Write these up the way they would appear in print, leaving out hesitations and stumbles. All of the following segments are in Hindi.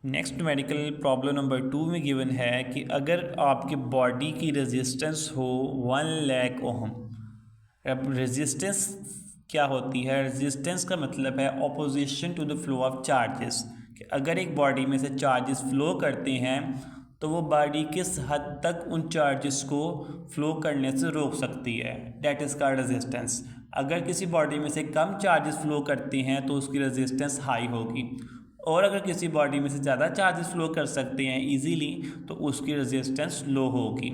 नेक्स्ट मेडिकल प्रॉब्लम नंबर 2 में गिवन है कि अगर आपकी बॉडी की रेजिस्टेंस हो 1 लाख ओहम। अब रेजिस्टेंस क्या होती है? रेजिस्टेंस का मतलब है opposition to the flow of charges, कि अगर एक बॉडी में से चार्जेस फ्लो करते हैं तो वो बॉडी किस हद तक उन चार्जेस को फ्लो करने से रोक सकती है, डैट इज़ कॉल्ड रेजिस्टेंस। अगर किसी बॉडी में से कम चार्जेस फ्लो करते हैं तो उसकी रेजिस्टेंस हाई होगी, और अगर किसी बॉडी में से ज़्यादा चार्जेस फ्लो कर सकते हैं इजीली तो उसकी रेजिस्टेंस लो होगी।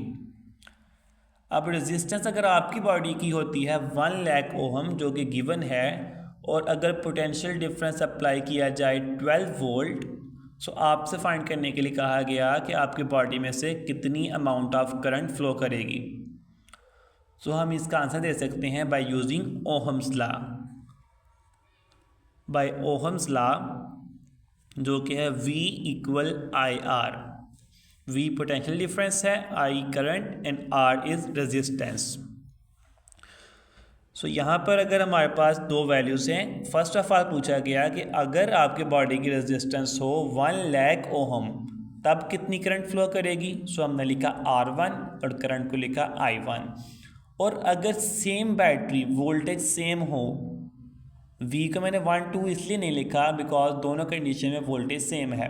अब रेजिस्टेंस अगर आपकी बॉडी की होती है 1 लाख ओहम जो कि गिवन है, और अगर पोटेंशियल डिफरेंस अप्लाई किया जाए 12 वोल्ट, सो आपसे फाइंड करने के लिए कहा गया कि आपकी बॉडी में से कितनी अमाउंट ऑफ करंट फ्लो करेगी। सो हम इसका आंसर दे सकते हैं by using Ohm's law. By Ohm's law जो कि है V equal I R. V potential difference है, I current and R is resistance. So यहाँ पर अगर हमारे पास दो वैल्यूज़ हैं, फर्स्ट ऑफ ऑल पूछा गया कि अगर आपके बॉडी की रेजिस्टेंस हो 1 लाख ओहम तब कितनी करंट फ्लो करेगी। सो हमने लिखा R1 और करंट को लिखा I1। और अगर सेम बैटरी वोल्टेज सेम हो, V को मैंने 1 2 इसलिए नहीं लिखा बिकॉज दोनों कंडीशन में वोल्टेज सेम है।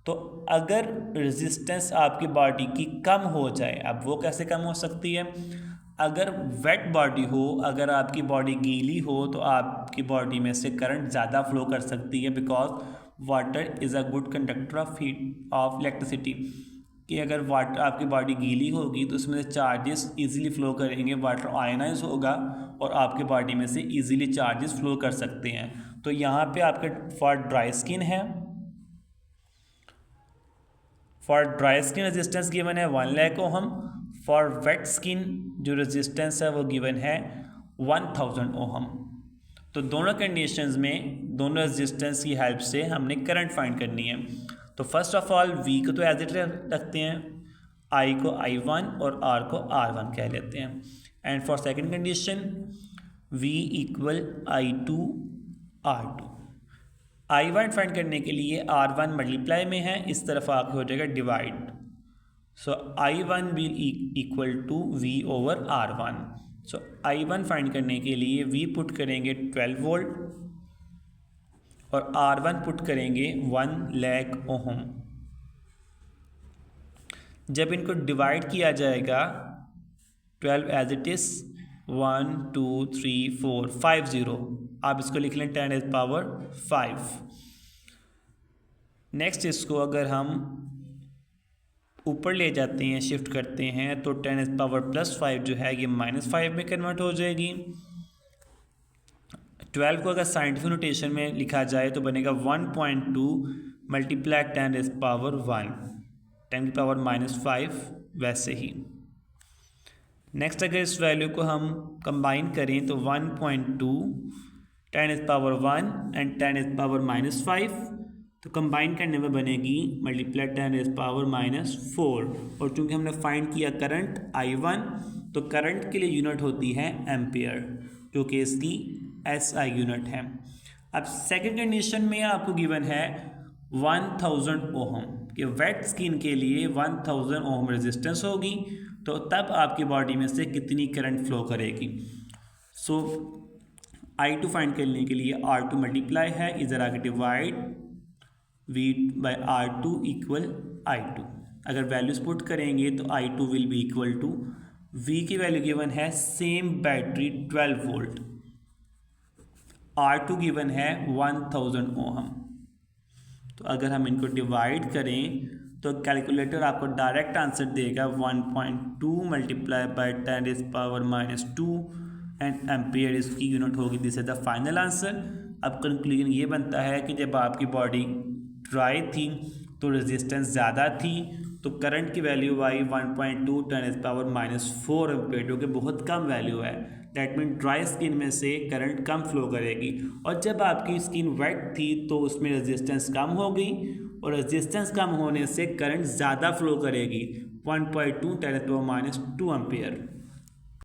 तो अगर रेजिस्टेंस आपकी बॉडी की कम हो जाए, अब वो कैसे कम हो सकती है? अगर वेट बॉडी हो, अगर आपकी बॉडी गीली हो तो आपकी बॉडी में से करंट ज़्यादा फ्लो कर सकती है because water is a good conductor of heat of electricity. कि अगर वाटर आपकी बॉडी गीली होगी तो उसमें से चार्जेस इजीली फ्लो करेंगे, वाटर आयनाइज होगा और आपके बॉडी में से इजीली चार्जेस फ्लो कर सकते हैं। तो यहाँ पे आपके फॉर ड्राई स्किन है, for dry skin resistance given है 1 lakh ohm. For wait skin जो रेजिस्टेंस है वो गिवन है 1000 ओहम। तो दोनों कंडीशंस में दोनों रेजिस्टेंस की हेल्प से हमने करंट फाइंड करनी है। तो फर्स्ट ऑफ ऑल V को तो एज इट रखते हैं, I को I1 और R को R1 कह लेते हैं। And for second condition V equal I2 R2। I1 find करने के लिए R1 मल्टीप्लाई में है, इस तरफ आके हो जाएगा divide. So I1 will equal to V over R1। So I1 find करने के लिए V पुट करेंगे 12 वोल्ट और R1 पुट करेंगे 1 लाख ओहम। जब इनको डिवाइड किया जाएगा 12 एज इट इज़ 1 2 3 4 5 0, आप इसको लिख लें 10 इज पावर 5। नेक्स्ट इसको अगर हम ऊपर ले जाते हैं, शिफ्ट करते हैं, तो 10 इज पावर प्लस 5 जो है ये -5 में कन्वर्ट हो जाएगी। 12 को अगर साइंटिफिक नोटेशन में लिखा जाए तो बनेगा 1.2 मल्टीप्लाई 10 इज पावर 1, 10 की पावर -5 वैसे ही। नेक्स्ट अगर इस वैल्यू को हम कंबाइन करें तो 1.2 10 is power 1 and 10 is power -5, तो कंबाइन करने में बनेगी मल्टीप्लाई 10 इज पावर -4। और चूंकि हमने फाइंड किया करंट I1, तो करंट के लिए यूनिट होती है एम्पियर जो कि इसकी SI यूनिट है। अब सेकंड कंडीशन में आपको गिवन है 1000 ओहम कि वेट स्किन के लिए 1000 ओहम रेजिस्टेंस होगी, तो तब आपकी बॉडी में से कितनी करंट फ्लो करेगी। सो I2 फाइंड करने के लिए R2 मल्टीप्लाई है, इधर आके divide V bye R2 equal I2। अगर वैल्यूज पुट करेंगे तो I2 will be equal to V की वैल्यू गिवन है same battery 12 volt, R2 given है 1000 ओहम। तो अगर हम इनको डिवाइड करें तो कैलकुलेटर आपको डायरेक्ट आंसर देगा 1.2 multiply by 10 is power -2 and ampere इसकी यूनिट होगी। This is the final answer. अब कंक्लूजन ये बनता है कि जब आपकी बॉडी ड्राई थी तो रेजिस्टेंस ज़्यादा थी, तो करंट की value I 1.2 10 is power -4 ampere, जो कि बहुत कम वैल्यू है। दैट मीन ड्राई स्किन में से करंट कम फ्लो करेगी। और जब आपकी स्किन वेट थी तो उसमें रेजिस्टेंस कम हो गई, और रेजिस्टेंस कम होने से करंट ज़्यादा फ्लो करेगी 1.2 10 इज पावर -2 एम्पियर।